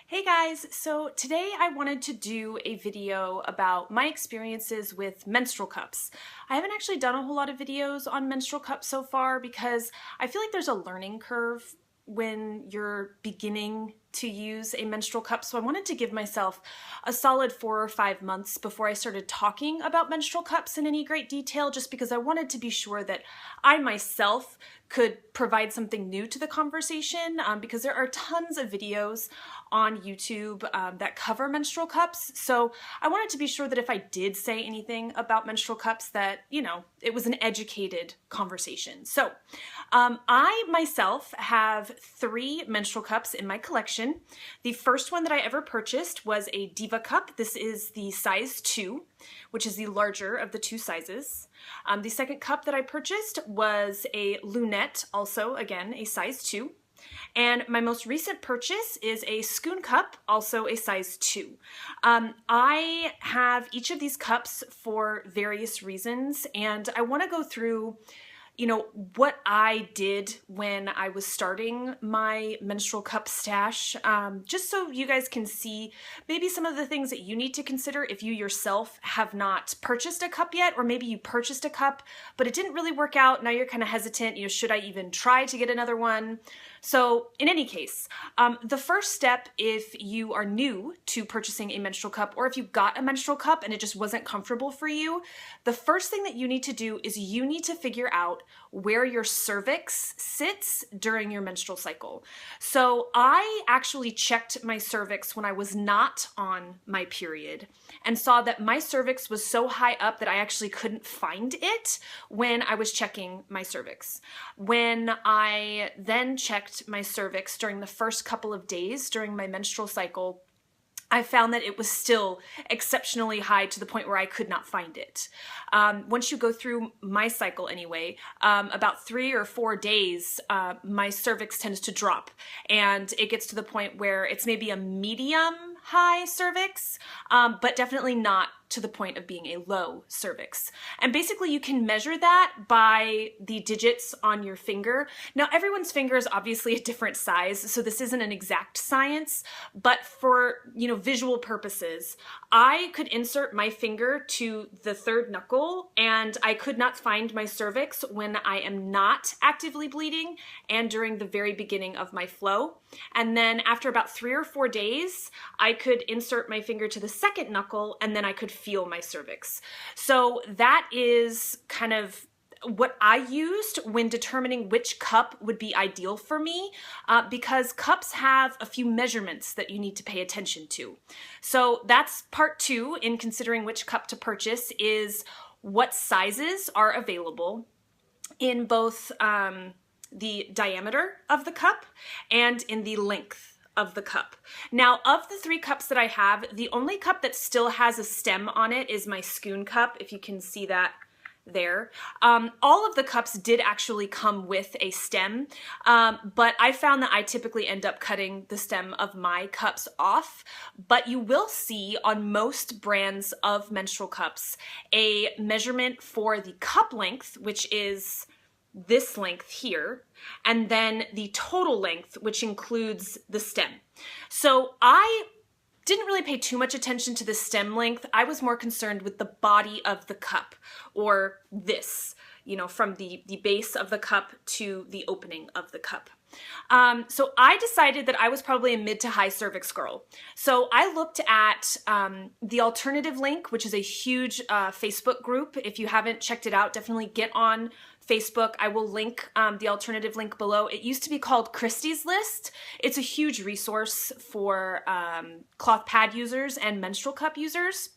Hey guys, so today I wanted to do a video about my experiences with menstrual cups. I haven't actually done a whole lot of videos on menstrual cups so far because I feel like there's a learning curve when you're beginning to use a menstrual cup. So I wanted to give myself a solid 4 or 5 months before I started talking about menstrual cups in any great detail, just because I wanted to be sure that I myself could provide something new to the conversation, because there are tons of videos on YouTube that cover menstrual cups. So I wanted to be sure that if I did say anything about menstrual cups that, it was an educated conversation. So I myself have 3 menstrual cups in my collection. The first one that I ever purchased was a Diva cup. This is the size 2, which is the larger of the 2 sizes. The second cup that I purchased was a lunette, also again a size 2. And my most recent purchase is a Schoon cup, also a size 2. I have each of these cups for various reasons, and I want to go through what I did when I was starting my menstrual cup stash, just so you guys can see maybe some of the things that you need to consider if you yourself have not purchased a cup yet, or maybe you purchased a cup, but it didn't really work out. Now you're kind of hesitant, should I even try to get another one? So in any case, the first step if you are new to purchasing a menstrual cup, or if you got a menstrual cup and it just wasn't comfortable for you, the first thing that you need to do is you need to figure out where your cervix sits during your menstrual cycle. So I actually checked my cervix when I was not on my period and saw that my cervix was so high up that I actually couldn't find it when I was checking my cervix. When I then checked my cervix during the first couple of days during my menstrual cycle, I found that it was still exceptionally high to the point where I could not find it. Once you go through my cycle anyway, about 3 or 4 days, my cervix tends to drop, and it gets to the point where it's maybe a medium high cervix, but definitely not to the point of being a low cervix. And basically you can measure that by the digits on your finger. Now everyone's finger is obviously a different size, so this isn't an exact science, but for, visual purposes, I could insert my finger to the 3rd knuckle and I could not find my cervix when I am not actively bleeding and during the very beginning of my flow. And then after about 3 or 4 days, I could insert my finger to the 2nd knuckle and then I could feel my cervix. So that is kind of what I used when determining which cup would be ideal for me, because cups have a few measurements that you need to pay attention to. So that's part 2 in considering which cup to purchase, is what sizes are available in both the diameter of the cup and in the length of the cup. Now, of the 3 cups that I have, the only cup that still has a stem on it is my Schoon cup, if you can see that there. All of the cups did actually come with a stem, but I found that I typically end up cutting the stem of my cups off. But you will see on most brands of menstrual cups a measurement for the cup length, which is this length here, and then the total length, which includes the stem. So I didn't really pay too much attention to the stem length. I was more concerned with the body of the cup, or this, from the base of the cup to the opening of the cup. So I decided that I was probably a mid to high cervix girl. So I looked at the Alternative Link, which is a huge Facebook group. If you haven't checked it out, definitely get on Facebook. I will link the Alternative Link below. It used to be called Christie's List. It's a huge resource for cloth pad users and menstrual cup users.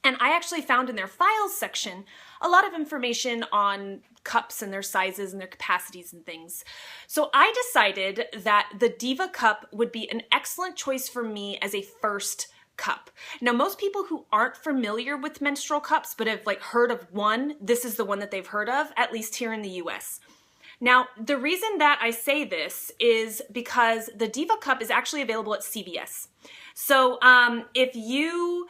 And I actually found in their files section a lot of information on cups and their sizes and their capacities and things. So I decided that the Diva cup would be an excellent choice for me as a first cup. Now, most people who aren't familiar with menstrual cups but have heard of one, this is the one that they've heard of, at least here in the US. Now, the reason that I say this is because the Diva cup is actually available at CVS. So if you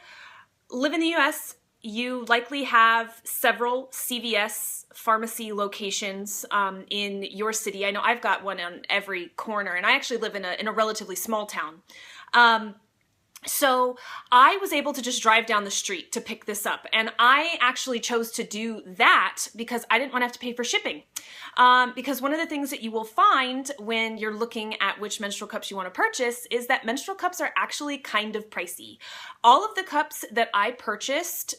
live in the US, you likely have several CVS pharmacy locations in your city. I know I've got one on every corner, and I actually live in a relatively small town. So I was able to just drive down the street to pick this up. And I actually chose to do that because I didn't want to have to pay for shipping. Because one of the things that you will find when you're looking at which menstrual cups you want to purchase is that menstrual cups are actually kind of pricey. All of the cups that I purchased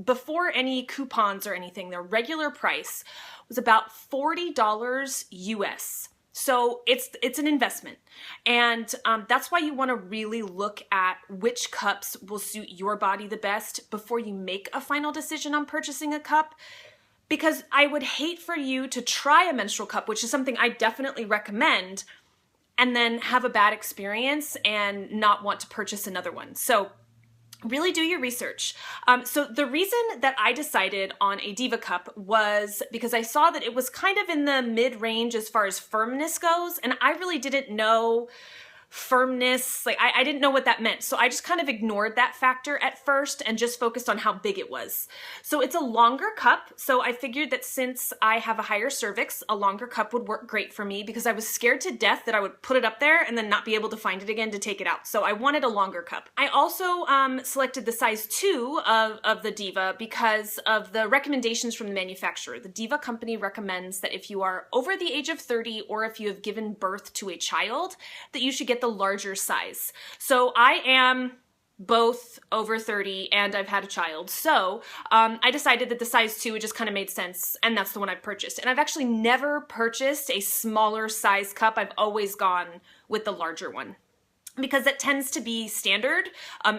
before any coupons or anything, their regular price was about $40 US. So it's an investment. And that's why you want to really look at which cups will suit your body the best before you make a final decision on purchasing a cup. Because I would hate for you to try a menstrual cup, which is something I definitely recommend, and then have a bad experience and not want to purchase another one. So really do your research. So the reason that I decided on a Diva cup was because I saw that it was kind of in the mid-range as far as firmness goes, and I really didn't know firmness, like I didn't know what that meant. So I just kind of ignored that factor at first and just focused on how big it was. So it's a longer cup. So I figured that since I have a higher cervix, a longer cup would work great for me because I was scared to death that I would put it up there and then not be able to find it again to take it out. So I wanted a longer cup. I also selected the size 2 of the Diva because of the recommendations from the manufacturer. The Diva company recommends that if you are over the age of 30 or if you have given birth to a child, that you should get the larger size. So I am both over 30 and I've had a child. So I decided that the size 2, it just kind of made sense, and that's the one I've purchased. And I've actually never purchased a smaller size cup. I've always gone with the larger one, because that tends to be standard.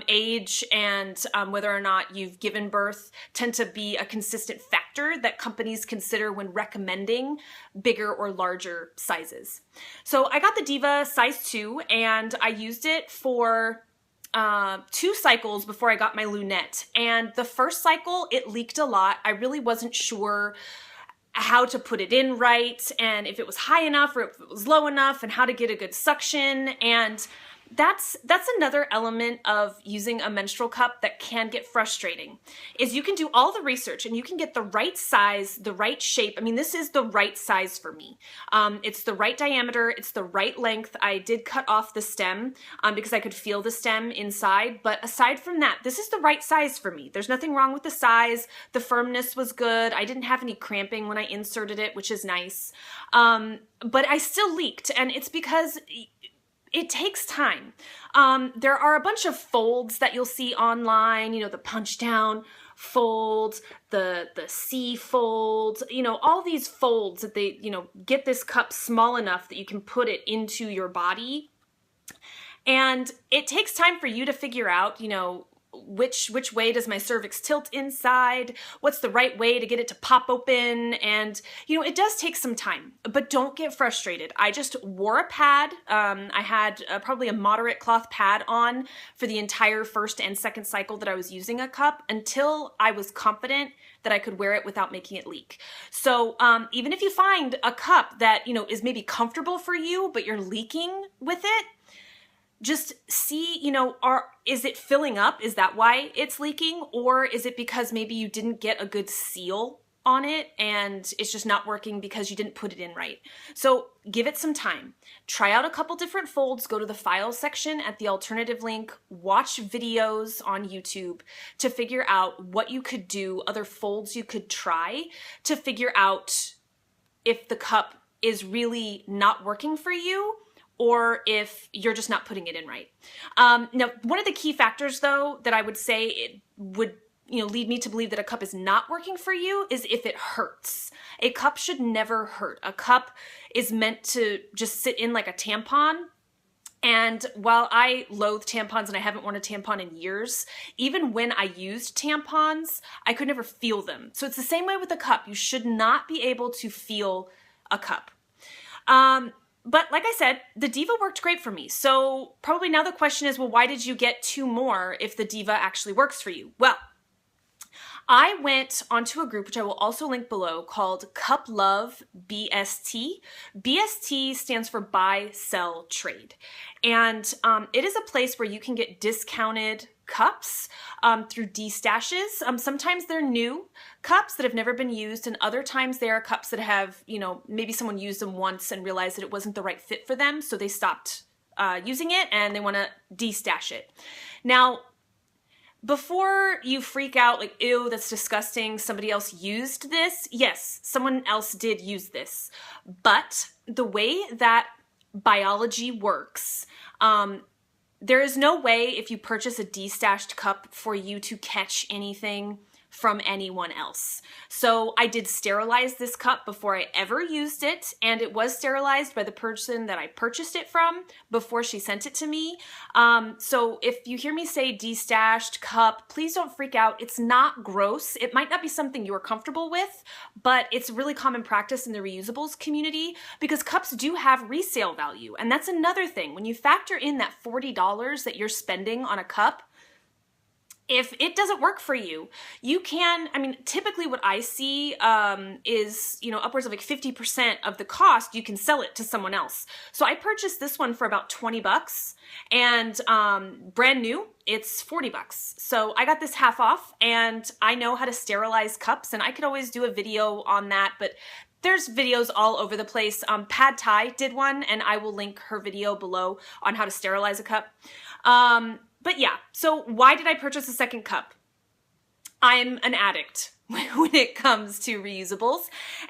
Age and whether or not you've given birth tend to be a consistent factor that companies consider when recommending bigger or larger sizes. So I got the Diva size 2 and I used it for 2 cycles before I got my lunette. And the first cycle, it leaked a lot. I really wasn't sure how to put it in right, and if it was high enough or if it was low enough, and how to get a good suction. And that's another element of using a menstrual cup that can get frustrating, is you can do all the research and you can get the right size, the right shape. I mean, this is the right size for me. It's the right diameter, it's the right length. I did cut off the stem because I could feel the stem inside, but aside from that, this is the right size for me. There's nothing wrong with the size. The firmness was good. I didn't have any cramping when I inserted it, which is nice. But I still leaked, and it's because it takes time. There are a bunch of folds that you'll see online, you know, the punch down fold, the C fold, you know, all these folds that they, you know, get this cup small enough that you can put it into your body. And it takes time for you to figure out, you know, which way does my cervix tilt inside? What's the right way to get it to pop open? And, you know, it does take some time, but don't get frustrated. I just wore a pad. I had probably a moderate cloth pad on for the entire first and second cycle that I was using a cup until I was confident that I could wear it without making it leak. So even if you find a cup that, you know, is maybe comfortable for you, but you're leaking with it, just see, you know, is it filling up? Is that why it's leaking? Or is it because maybe you didn't get a good seal on it and it's just not working because you didn't put it in right? So give it some time. Try out a couple different folds. Go to the file section at the alternative link. Watch videos on YouTube to figure out what you could do, other folds you could try to figure out if the cup is really not working for you, or if you're just not putting it in right. Now, one of the key factors, though, that I would say it would, you know, lead me to believe that a cup is not working for you is if it hurts. A cup should never hurt. A cup is meant to just sit in like a tampon. And while I loathe tampons and I haven't worn a tampon in years, even when I used tampons, I could never feel them. So it's the same way with a cup. You should not be able to feel a cup. But like I said, the Diva worked great for me. So probably now the question is, well, why did you get 2 more if the Diva actually works for you? Well, I went onto a group, which I will also link below, called Cup Love BST. BST stands for Buy, Sell, Trade. And it is a place where you can get discounted cups through D-stashes. Sometimes they're new cups that have never been used, and other times they are cups that have, you know, maybe someone used them once and realized that it wasn't the right fit for them, so they stopped using it and they want to de-stash it. Now, before you freak out like, ew, that's disgusting, somebody else used this, yes, someone else did use this. But the way that biology works, there is no way if you purchase a de-stashed cup for you to catch anything from anyone else. So I did sterilize this cup before I ever used it, and it was sterilized by the person that I purchased it from before she sent it to me. So if you hear me say de-stashed cup, please don't freak out. It's not gross. It might not be something you're comfortable with, but it's really common practice in the reusables community because cups do have resale value. And that's another thing. When you factor in that $40 that you're spending on a cup, if it doesn't work for you, you can, I mean, typically what I see is, you know, upwards of like 50% of the cost, you can sell it to someone else. So I purchased this one for about 20 bucks and brand new, it's 40 bucks. So I got this half off and I know how to sterilize cups and I could always do a video on that, but there's videos all over the place. Pad Thai did one and I will link her video below on how to sterilize a cup. But yeah, so why did I purchase a second cup? I'm an addict when it comes to reusables.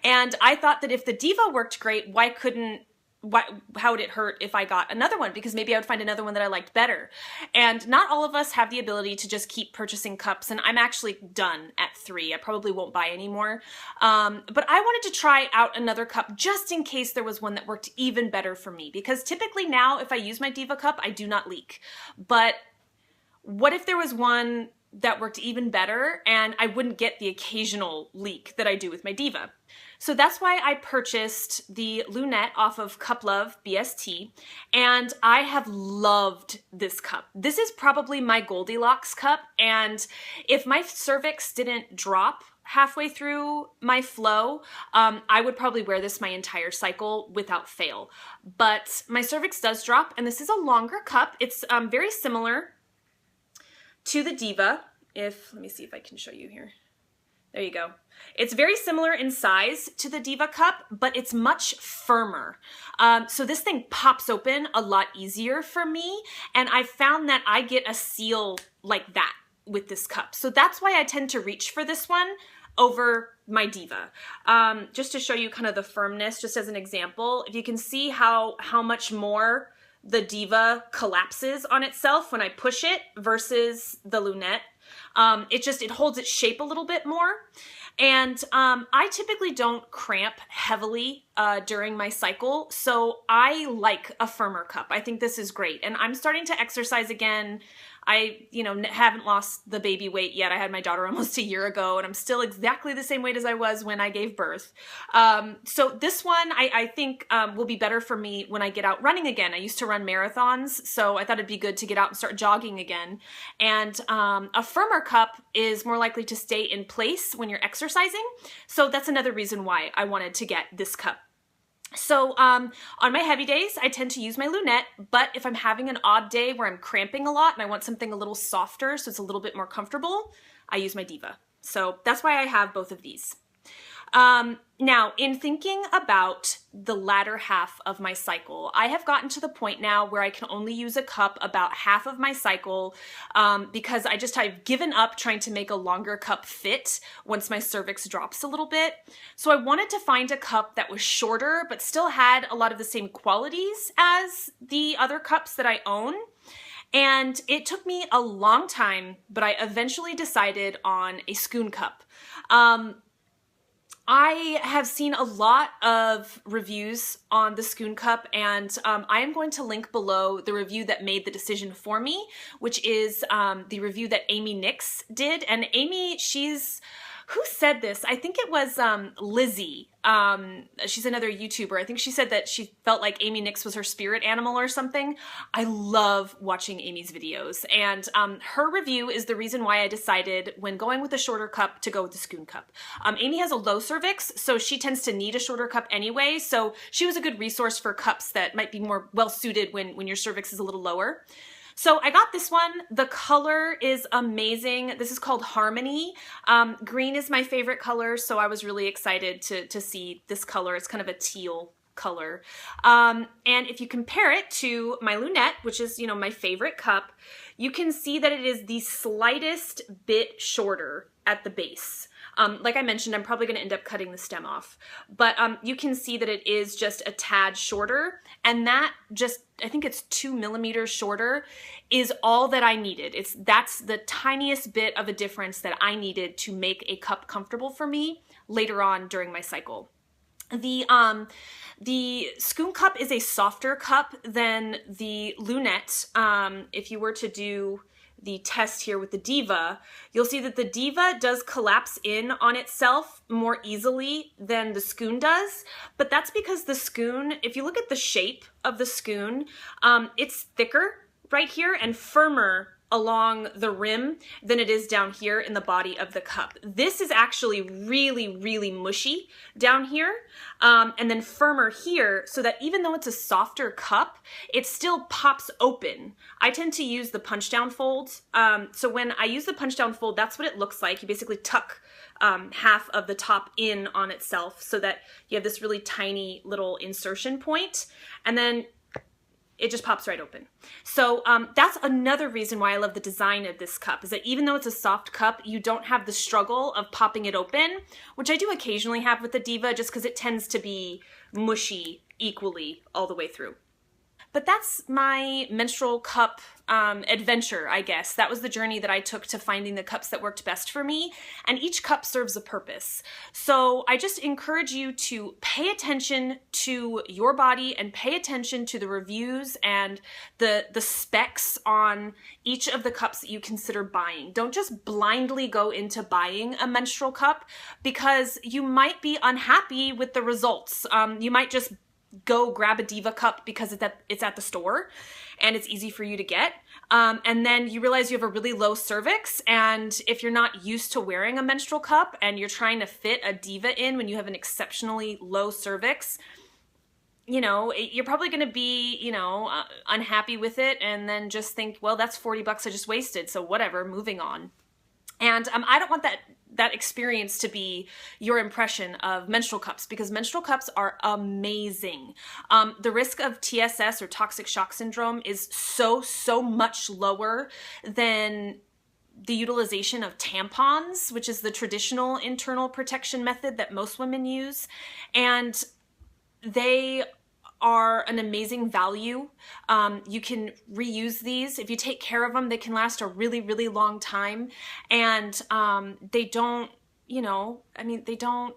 And I thought that if the Diva worked great, how would it hurt if I got another one? Because maybe I would find another one that I liked better. And not all of us have the ability to just keep purchasing cups. And I'm actually done at 3. I probably won't buy anymore. But I wanted to try out another cup just in case there was one that worked even better for me. Because typically now, if I use my Diva cup, I do not leak. But what if there was one that worked even better and I wouldn't get the occasional leak that I do with my Diva? So that's why I purchased the Lunette off of Cup Love BST, and I have loved this cup. This is probably my Goldilocks cup, and if my cervix didn't drop halfway through my flow, I would probably wear this my entire cycle without fail. But my cervix does drop, and this is a longer cup. It's very similar to the Diva. Let me see if I can show you here. There you go. It's very similar in size to the Diva cup, but it's much firmer. So this thing pops open a lot easier for me, and I found that I get a seal like that with this cup. So that's why I tend to reach for this one over my Diva. Just to show you kind of the firmness, just as an example, if you can see how much more the Diva collapses on itself when I push it versus the Lunette. It holds its shape a little bit more. And I typically don't cramp heavily during my cycle, so I like a firmer cup. I think this is great. And I'm starting to exercise again. I, haven't lost the baby weight yet. I had my daughter almost a year ago, and I'm still exactly the same weight as I was when I gave birth. So this one, I think will be better for me when I get out running again. I used to run marathons, so I thought it'd be good to get out and start jogging again. And a firmer cup is more likely to stay in place when you're exercising. So that's another reason why I wanted to get this cup. So on my heavy days, I tend to use my Lunette, but if I'm having an odd day where I'm cramping a lot and I want something a little softer so it's a little bit more comfortable, I use my Diva. So that's why I have both of these. Now, in thinking about the latter half of my cycle, I have gotten to the point now where I can only use a cup about half of my cycle because I've given up trying to make a longer cup fit once my cervix drops a little bit. So I wanted to find a cup that was shorter but still had a lot of the same qualities as the other cups that I own. And it took me a long time, but I eventually decided on a Schoon cup. I have seen a lot of reviews on the Schoon cup, and I am going to link below the review that made the decision for me, which is the review that Amy Nix did. And Amy, who said this? I think it was Lizzie. She's another YouTuber. I think she said that she felt like Amy Nix was her spirit animal or something. I love watching Amy's videos, and her review is the reason why I decided when going with a shorter cup to go with the Schoon cup. Amy has a low cervix, so she tends to need a shorter cup anyway, so she was a good resource for cups that might be more well-suited when your cervix is a little lower. So I got this one. The color is amazing. This is called Harmony. Green is my favorite color, so I was really excited to see this color. It's kind of a teal color. And if you compare it to my lunette, which is, you know, my favorite cup, you can see that it is the slightest bit shorter at the base. Like I mentioned, I'm probably going to end up cutting the stem off, but you can see that it is just a tad shorter, and that just, I think it's 2 millimeters shorter, is all that I needed. That's the tiniest bit of a difference that I needed to make a cup comfortable for me later on during my cycle. The Scoon cup is a softer cup than the lunette. If you were to do the test here with the Diva, you'll see that the Diva does collapse in on itself more easily than the Scoon does, but that's because the Scoon, if you look at the shape of the Scoon, it's thicker right here and firmer along the rim than it is down here in the body of the cup. This is actually really, really mushy down here, and then firmer here, so that even though it's a softer cup, it still pops open. I tend to use the punch down fold. So when I use the punch down fold, that's what it looks like. You basically tuck half of the top in on itself so that you have this really tiny little insertion point, and then it just pops right open. So that's another reason why I love the design of this cup, is that even though it's a soft cup, you don't have the struggle of popping it open, which I do occasionally have with the Diva just because it tends to be mushy equally all the way through. But that's my menstrual cup adventure, I guess. That was the journey that I took to finding the cups that worked best for me, and each cup serves a purpose. So I just encourage you to pay attention to your body and pay attention to the reviews and the specs on each of the cups that you consider buying. Don't just blindly go into buying a menstrual cup, because you might be unhappy with the results. You might just go grab a Diva cup because it's at the store and it's easy for you to get. And then you realize you have a really low cervix, and if you're not used to wearing a menstrual cup and you're trying to fit a Diva in when you have an exceptionally low cervix, you know, you're probably going to be, you know, unhappy with it, and then just think, well, that's $40 I just wasted, so whatever, moving on. And I don't want that experience to be your impression of menstrual cups, because menstrual cups are amazing. The risk of TSS, or toxic shock syndrome, is so much lower than the utilization of tampons, which is the traditional internal protection method that most women use. And they are an amazing value. You can reuse these. If you take care of them, they can last a really, really long time. And they don't, you know, I mean, they don't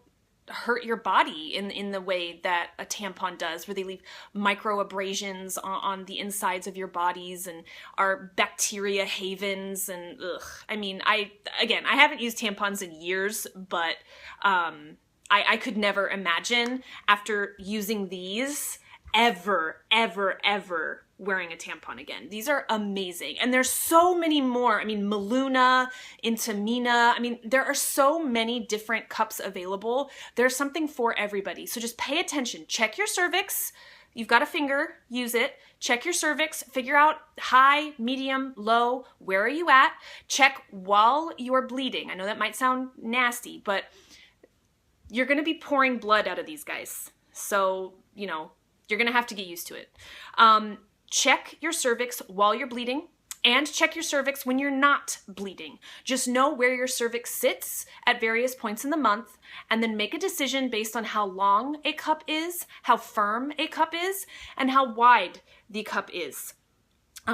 hurt your body in the way that a tampon does, where they leave micro abrasions on the insides of your bodies and are bacteria havens. And ugh, I mean, I haven't used tampons in years, but I could never imagine, after using these, ever wearing a tampon again. These are amazing. And there's so many more. I mean, Maluna, Intamina. I mean, there are so many different cups available. There's something for everybody. So just pay attention. Check your cervix. You've got a finger, use it. Check your cervix, figure out high, medium, low, where are you at? Check while you're bleeding. I know that might sound nasty, but you're going to be pouring blood out of these guys. So, you know, you're going to have to get used to it. Check your cervix while you're bleeding, and check your cervix when you're not bleeding. Just know where your cervix sits at various points in the month, and then make a decision based on how long a cup is, how firm a cup is, and how wide the cup is.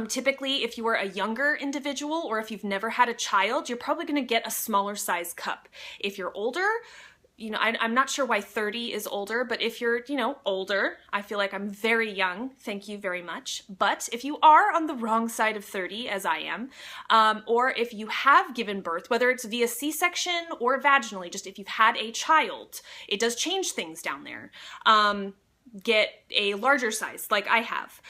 Typically, if you are a younger individual, or if you've never had a child, you're probably going to get a smaller size cup. If you're older, you know, I'm not sure why 30 is older, but if you're, you know, older, I feel like I'm very young, thank you very much. But if you are on the wrong side of 30, as I am, or if you have given birth, whether it's via C-section or vaginally, just if you've had a child, it does change things down there. Get a larger size, like I have.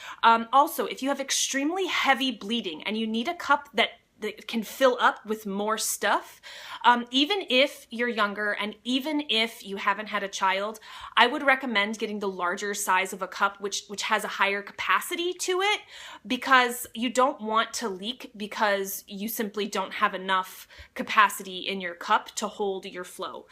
Also, if you have extremely heavy bleeding and you need a cup that can fill up with more stuff, even if you're younger and even if you haven't had a child, I would recommend getting the larger size of a cup, which has a higher capacity to it, because you don't want to leak because you simply don't have enough capacity in your cup to hold your flow.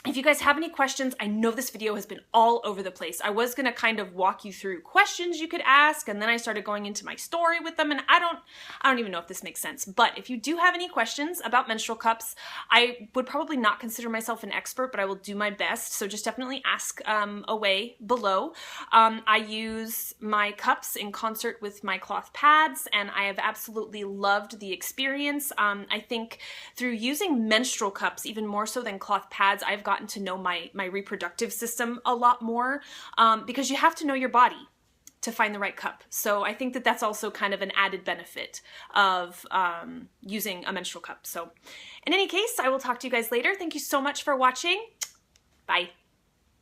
If you guys have any questions, I know this video has been all over the place. I was gonna kind of walk you through questions you could ask, and then I started going into my story with them, and I don't even know if this makes sense. But if you do have any questions about menstrual cups, I would probably not consider myself an expert, but I will do my best. So just definitely ask away below. I use my cups in concert with my cloth pads, and I have absolutely loved the experience. I think through using menstrual cups, even more so than cloth pads, I've gotten to know my reproductive system a lot more, because you have to know your body to find the right cup. So I think that that's also kind of an added benefit of using a menstrual cup. So in any case, I will talk to you guys later. Thank you so much for watching. Bye.